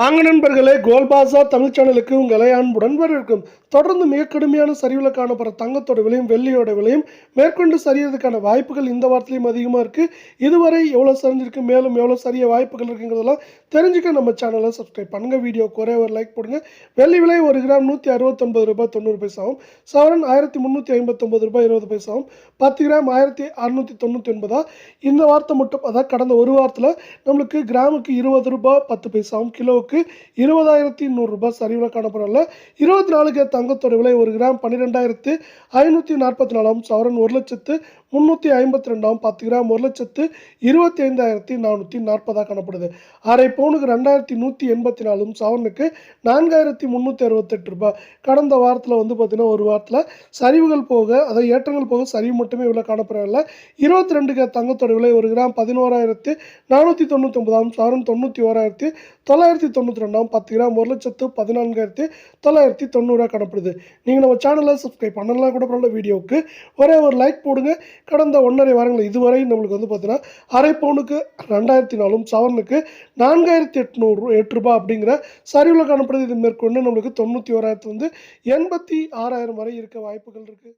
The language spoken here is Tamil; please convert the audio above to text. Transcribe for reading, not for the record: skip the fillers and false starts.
வாங்க நண்பர்களே, கோல்பாசா தமிழ் சேனலுக்கு உங்களை அன்புடன் வரவேற்கும். தொடர்ந்து மிக கடுமையான சரிவுல காணப்படுற தங்கத்தோட விலையும் வெள்ளியோட விலையும் மேற்கொண்டு சரியறதுக்கான வாய்ப்புகள் இந்த வாரத்திலையும் அதிகமாக இருக்குது. இதுவரை எவ்வளோ சரிஞ்சிருக்கு, மேலும் எவ்வளோ சரிய வாய்ப்புகள் இருக்குங்கிறதெல்லாம் தெரிஞ்சுக்க நம்ம சேனலை சப்ஸ்கிரைப் பண்ணுங்கள். வீடியோக்கு ஒரே ஒரு லைக் போடுங்க. வெள்ளி விலை 1 கிராம் ₹169.90 சவரன் ₹1359.20 10 கிராம் ₹1699. இந்த வாரத்தை மட்டும், அதாவது கடந்த ஒரு வாரத்தில் நம்மளுக்கு கிராமுக்கு ₹20.10 கிலோவுக்கு ₹20,100 சரிவில் காணப்படல. 24 தங்கத்தோட விலை 1 கிராம் 12,544 சவரன் 1,03,52 10 கிராம் 1,25,440 காணப்படுது. அரை பவுனுக்கு 2,184 சவரனுக்கு ₹4,368. கடந்த வாரத்தில் பார்த்தீங்கன்னா ஒரு வாரத்தில் சரிவுகள் போக, அதாவது ஏற்றங்கள் போக சரிவு மட்டுமே இவ்வளோ காணப்படவில்லை. 22 தங்கத்தோட விலை 1 கிராம் 11,499 சவரன் 91,992 10 கிராம் 1,14,990 காணப்படுது. நீங்கள் நம்ம சேனலை சப்ஸ்கிரைப் பண்ணலாம் கூட பரவாயில்ல, வீடியோவுக்கு ஒரே ஒரு லைக் போடுங்க. கடந்த 1.5 வாரங்கள் இதுவரை நம்மளுக்கு பார்த்தீங்கன்னா அரை பவுனுக்கு 2,004 சவரனுக்கு ₹4,808 அப்படிங்கிற சரிவில் காணப்படுது. இது மேற்கொண்டு நம்மளுக்கு 91,000 86,000 வரை இருக்க வாய்ப்புகள் இருக்குது.